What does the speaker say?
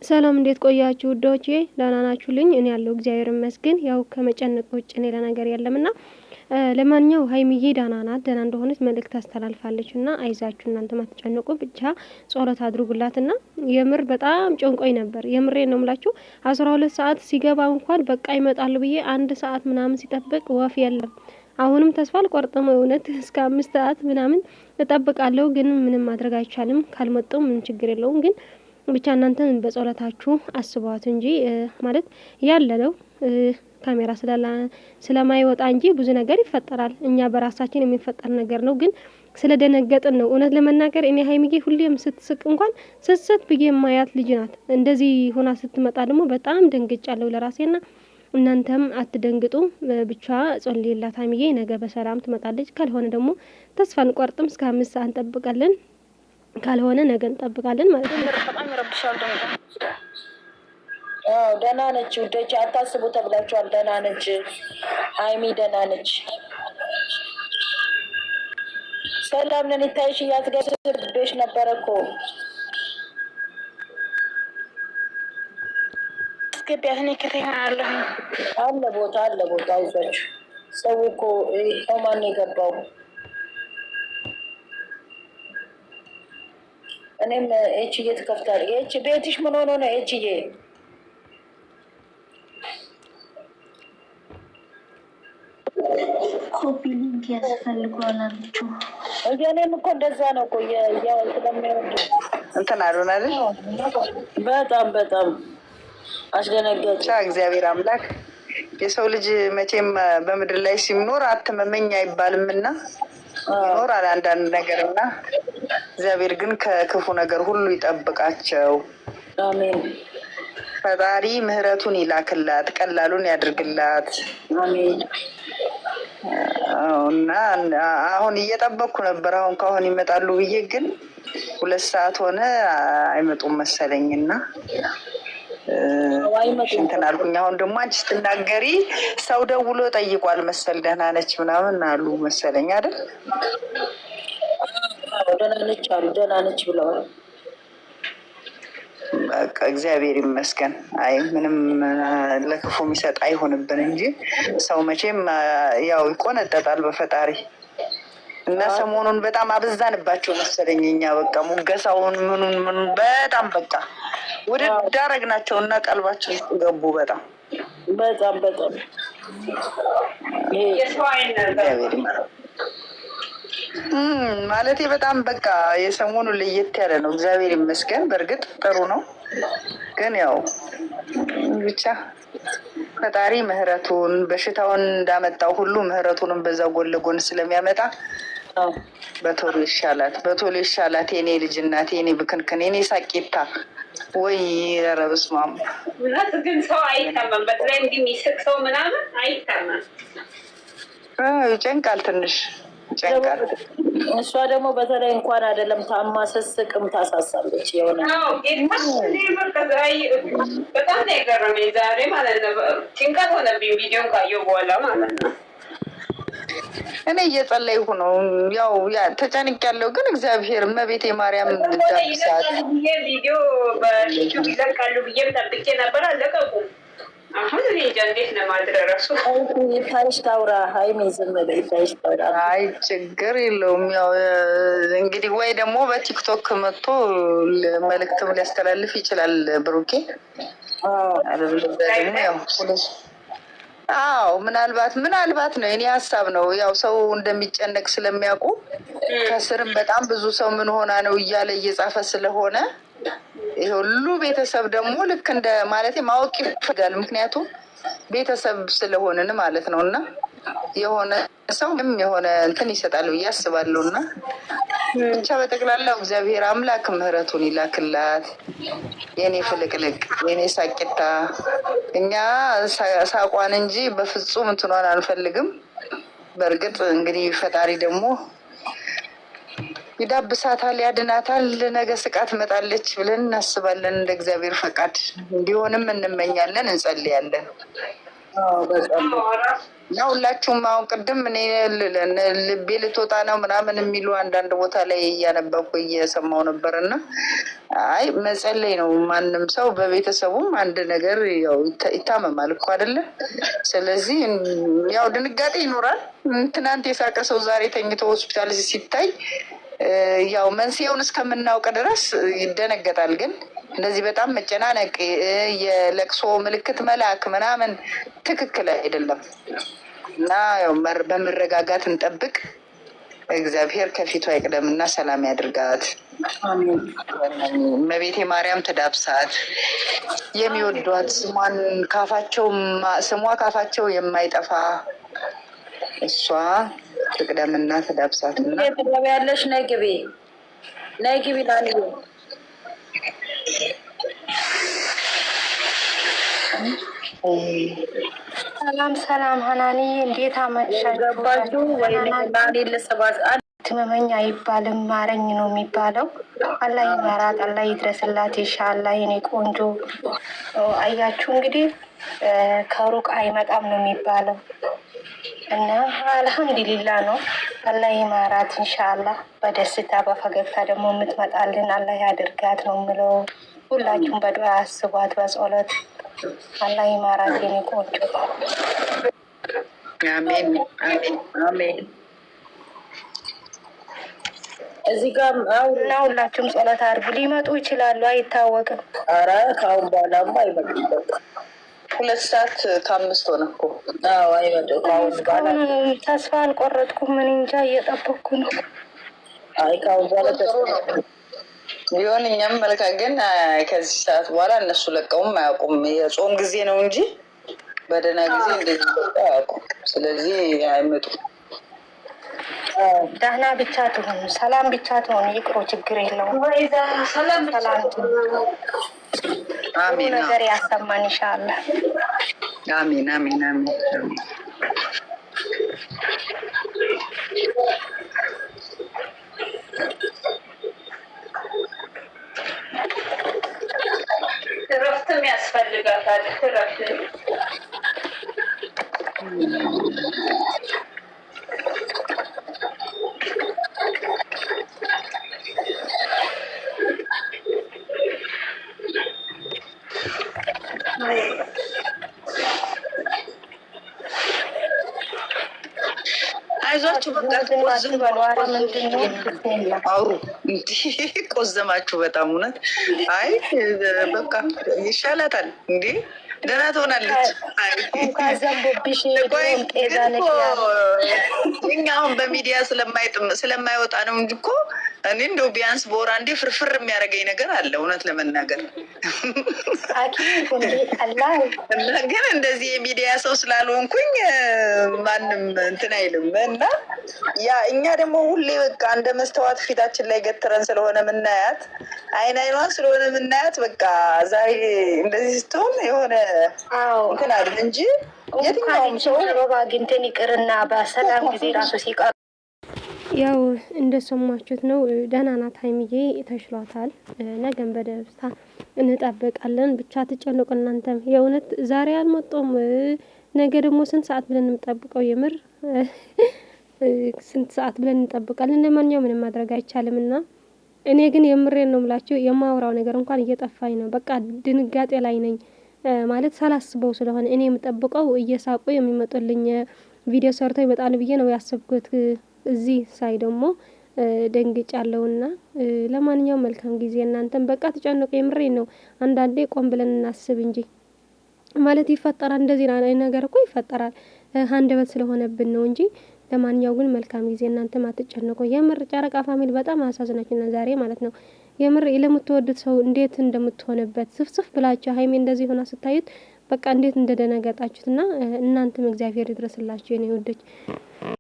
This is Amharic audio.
ሰላም እንዴት ቆያችሁ ውዶቼ? ደህና ናችሁልኝ? እኔ ያለው እግዚአብሔር ይመስገን። ያው ከመጨነቅ ውጭ እኔ ለነገር የለምና ለማንኛው ሀይሚዬ ደህና ናት፣ ደህና እንደሆነች መልእክት አስተላልፋለች እና አይዛችሁ እናንተ ማትጨነቁ ብቻ ጸሎት አድርጉላትና የምር በጣም ጨንቆኝ ነበር። የምሬን ነው የምላችሁ 12 ሰዓት ሲገባ እንኳን በቃ ይመጣሉ ብዬ 1 ሰዓት ምናምን ሲጠብቅ ወፍ የለም። አሁንም ተስፋ አልቆርጥም። እውነት እስከ 5 ሰዓት ምናምን እጠብቃለሁ፣ ግን ምንም ማድረግ አይቻልም። ካልመጡ ምንም ችግር የለውም ግን ብቻ እናንተን በጸሎታችሁ አስቧት እንጂ ማለት ያለ ነው ካሜራ ስለማይወጣ እንጂ ብዙ ነገር ይፈጠራል። እኛ በራሳችን የሚፈጠር ነገር ነው፣ ግን ስለደነገጥን ነው። እውነት ለመናገር እኔ ሀይሚዬ ሁሌም ስትስቅ እንኳን ስስት ብዬ የማያት ልጅ ናት። እንደዚህ ሆና ስትመጣ ደግሞ በጣም ደንግጫለሁ ለራሴና እናንተም አትደንግጡ። ብቻ ጸልይላት ሀይሚዬ ነገ በሰላም ትመጣለች። ካልሆነ ደግሞ ተስፋ እንቆርጥም፣ እስከ 5 ሰዓት እንጠብቃለን። ካልሆነ ነገ እንጠብቃለን ማለት ነው። በጣም ይረብሻል ደግሞ። ደህና ነች ውዶች፣ አታስቡ ተብላችኋል። ደህና ነች ሀይሚ፣ ደህና ነች። ሰላም ነን። ይታይሽ እያትገብሽ ነበረ እኮ አስገቢያት። እኔ ከተሆናለሁ አለ ቦታ አይዟችሁ። ሰው እኮ ማን የገባው እኔም ኤችዬ ትከፍታል። ኤች ቤትሽ ምን ሆኖ ነው ኤችዬ? ኮፒ ሊንክ ያስፈልገዋል አለችው። እኔም እኮ እንደዛ ነው እኮ ስለሚወዱ እንትን አሉን አይደል? በጣም አስደነገጥ። እግዚአብሔር አምላክ የሰው ልጅ መቼም በምድር ላይ ሲኖር አትመመኝ አይባልምና ይኖራል አንዳንድ ነገርና እግዚአብሔር ግን ከክፉ ነገር ሁሉ ይጠብቃቸው። አሜን። ፈጣሪ ምሕረቱን ይላክላት፣ ቀላሉን ያድርግላት። አሜን። እና አሁን እየጠበቅኩ ነበር አሁን ካሁን ይመጣሉ ብዬ፣ ግን 2 ሰዓት ሆነ አይመጡም መሰለኝና እንትን አልኩኝ። አሁን ደግሞ አንቺ ስትናገሪ ሰው ደውሎ ጠይቋል መሰል ደህና ነች ምናምን አሉ መሰለኝ አይደል? ደህና ነች አሉ። ደህና ነች ብለዋል። በቃ እግዚአብሔር ይመስገን። አይ ምንም ለክፉ የሚሰጥ አይሆንብን እንጂ ሰው መቼም ያው ይቆነጠጣል በፈጣሪ እና ሰሞኑን በጣም አበዛንባቸው መሰለኝ እኛ በቃ ሙገሳውን ምኑን በጣም በቃ ወደ ዳረግናቸው እና ቀልባቸው ውስጥ ገቡ። በጣም ማለት በጣም በቃ የሰሞኑ ለየት ያለ ነው። እግዚአብሔር ይመስገን። በእርግጥ ጥሩ ነው፣ ግን ያው ብቻ ፈጣሪ ምሕረቱን በሽታውን እንዳመጣው ሁሉ ምሕረቱንም በዛ ጎን ለጎን ስለሚያመጣ በቶሎ ይሻላት የኔ ልጅ እናት፣ የኔ ብክንክን፣ የኔ ሳቄታ። ወይ ኧረ በስመ አብ። እውነት ግን ሰው አይታመም። በተለይ እንዲህ የሚስቅ ሰው ምናምን አይታመም። ይጨንቃል፣ ትንሽ ይጨንቃል። እሷ ደግሞ በተለይ እንኳን አይደለም ታማ ስስቅም ታሳሳለች። የሆነ በጣም ነው የገረመኝ ዛሬ ማለት ነው። ጭንቀት ሆነብኝ ቪዲዮን ካየሁ በኋላ ማለት ነው። እኔ እየጸለይሁ ነው። ያው ተጨንቅ ያለው ግን እግዚአብሔር እመቤቴ ማርያም ዳብሳት ቪዲዮ በዩቲዩብ ይለቃሉ ብዬም ጠብቄ ነበር፣ አለቀቁም። አሁን እኔ እንጃ እንዴት ለማድረረሱ ታይሽ ታውራ ሀይሜ ዝም በይ ታይሽ ታውራ። አይ ችግር የለውም። ያው እንግዲህ ወይ ደግሞ በቲክቶክ መጥቶ መልእክትም ሊያስተላልፍ ይችላል ብሩኬ። ደግሞ ያው አዎ ምናልባት ነው የኔ ሀሳብ ነው። ያው ሰው እንደሚጨነቅ ስለሚያውቁ ከስርም በጣም ብዙ ሰው ምን ሆና ነው እያለ እየጻፈ ስለሆነ ይሄ ሁሉ ቤተሰብ ደግሞ ልክ እንደ ማለት ማወቅ ይፈልጋል። ምክንያቱም ቤተሰብ ስለሆንን ማለት ነው። እና የሆነ ሰው ምንም የሆነ እንትን ይሰጣል ብዬ አስባለሁ። እና ብቻ በጠቅላላው እግዚአብሔር አምላክ ምሕረቱን ይላክላት የኔ ፍልቅልቅ፣ የኔ ሳቂታ። እኛ ሳቋን እንጂ በፍጹም እንትኗን አንፈልግም። በእርግጥ እንግዲህ ፈጣሪ ደግሞ ይዳብሳታል፣ ያድናታል። ነገ ስቃ ትመጣለች ብለን እናስባለን። እንደ እግዚአብሔር ፈቃድ እንዲሆንም እንመኛለን፣ እንጸልያለን። እና ሁላችሁም አሁን ቅድም እኔ ልቤ ልትወጣ ነው ምናምን የሚሉ አንዳንድ ቦታ ላይ እያነበብኩ እየሰማው ነበር። እና አይ መጸለይ ነው። ማንም ሰው በቤተሰቡም አንድ ነገር ያው ይታመማል እኮ አይደለ? ስለዚህ ያው ድንጋጤ ይኖራል። ትናንት የሳቀ ሰው ዛሬ ተኝቶ ሆስፒታል ሲታይ ያው መንስኤውን እስከምናውቅ ድረስ ይደነገጣል። ግን እንደዚህ በጣም መጨናነቅ፣ የለቅሶ ምልክት መላክ ምናምን ትክክል አይደለም እና ያው በመረጋጋት እንጠብቅ። እግዚአብሔር ከፊቱ አይቅደምና ሰላም ያድርጋት። እመቤቴ ማርያም ትዳብሳት። የሚወዷት ስሟ ካፋቸው የማይጠፋ እሷ ትቅደምና ትዳብሳት። ያለሽ ነይ ግቢ ላንዬ ሰላም ሀናኒ እንዴት አመሻችሁ? ትመመኝ አይባልም ማረኝ ነው የሚባለው። አላህ ይመራት፣ አላህ ይድረስላት። ኢንሻአላህ የኔ ቆንጆ። አያችሁ እንግዲህ ከሩቅ አይመጣም ነው የሚባለው እና አልሐምዱሊላ ነው። አላህ ይማራት ኢንሻአላህ። በደስታ በፈገግታ ደግሞ የምትመጣልን አላህ ያድርጋት ነው የምለው። ሁላችሁም በዱዓ አስቧት፣ በጸሎት አላህ ይማራት የኔ ቆንጆ። አሜን አሜን። እዚህ ጋር እና ሁላችሁም ጸሎት አድርጉ። ሊመጡ ይችላሉ፣ አይታወቅም። ኧረ ከአሁን በኋላማ አይመጡም። 2 ሰዓት ከ5 ሆነ እኮ። አዎ አይመጡም ከአሁን በኋላ። ተስፋ አልቆረጥኩም። ምን እንጃ እየጠበኩ ነው። አይ ከአሁን በኋላ ቢሆን እኛም መልካ ግን ከዚህ ሰዓት በኋላ እነሱ ለቀውም አያውቁም። የጾም ጊዜ ነው እንጂ በደህና ጊዜ እንደዚህ ለቀው አያውቁም። ስለዚህ አይመጡም። ደህና ብቻ ትሆን፣ ሰላም ብቻ ትሆን፣ ይቅሩ፣ ችግር የለውም። ሰላም አሜን። ነገር ያሰማን ኢንሻአላህ። አሜን አሜን አሜን። እረፍትም ያስፈልጋታል። እረፍት አይዟችሁ በቃ አውሩ። ቆዘማችሁ በጣም እውነት። አይ በቃ ይሻላታል እንዴ፣ ደህና ትሆናለች። እኛ አሁን በሚዲያ ስለማይወጣ ነው እንጂ እኮ እኔ እንደው ቢያንስ በወር አንዴ ፍርፍር የሚያደርገኝ ነገር አለ እውነት ለመናገር። ግን እንደዚህ የሚዲያ ሰው ስላልሆንኩኝ ማንም እንትን አይልም። እና ያ እኛ ደግሞ ሁሌ በቃ እንደ መስተዋት ፊታችን ላይ ገትረን ስለሆነ ምናያት፣ አይኗን ስለሆነ ምናያት፣ በቃ ዛሬ እንደዚህ ስትሆን የሆነ እንትን አለ እንጂ የትኛውም ሰው አግኝተን ይቅርና በሰላም ጊዜ ራሱ ሲቀር ያው እንደሰማችሁት ነው። ደህና ናት ሀይሚዬ፣ ተሽሏታል። ነገም በደስታ እንጠብቃለን። ብቻ ትጨነቁ እናንተም። የእውነት ዛሬ አልመጡም፣ ነገ ደግሞ ስንት ሰዓት ብለን እንጠብቀው? የምር ስንት ሰዓት ብለን እንጠብቃለን? ለማንኛውም ምንም ማድረግ አይቻልም። እና እኔ ግን የምሬን ነው የምላችሁ፣ የማወራው ነገር እንኳን እየጠፋኝ ነው። በቃ ድንጋጤ ላይ ነኝ ማለት ሳላስበው ስለሆነ እኔ የምጠብቀው እየሳቁ የሚመጡልኝ ቪዲዮ ሰርተው ይመጣሉ ብዬ ነው ያሰብኩት። እዚህ ሳይ ደግሞ ደንግጫለሁና ለማንኛውም መልካም ጊዜ። እናንተም በቃ ተጨነቁ። የምሬን ነው። አንዳንዴ ቆም ብለን እናስብ እንጂ ማለት ይፈጠራል። እንደዚህ ነገር እኮ ይፈጠራል፣ አንደበት ስለሆነብን ነው እንጂ። ለማንኛውም ግን መልካም ጊዜ። እናንተም አትጨነቁ። የምር ጨረቃ ፋሚሊ በጣም አሳዝናችሁና ዛሬ ማለት ነው። የምር ለምትወዱት ሰው እንዴት እንደምትሆንበት ስፍስፍ ብላችሁ ሀይሜ እንደዚህ ሆና ስታዩት በቃ እንዴት እንደደነገጣችሁትና እናንተም እግዚአብሔር ይድረስላችሁ የኔ ወዶች።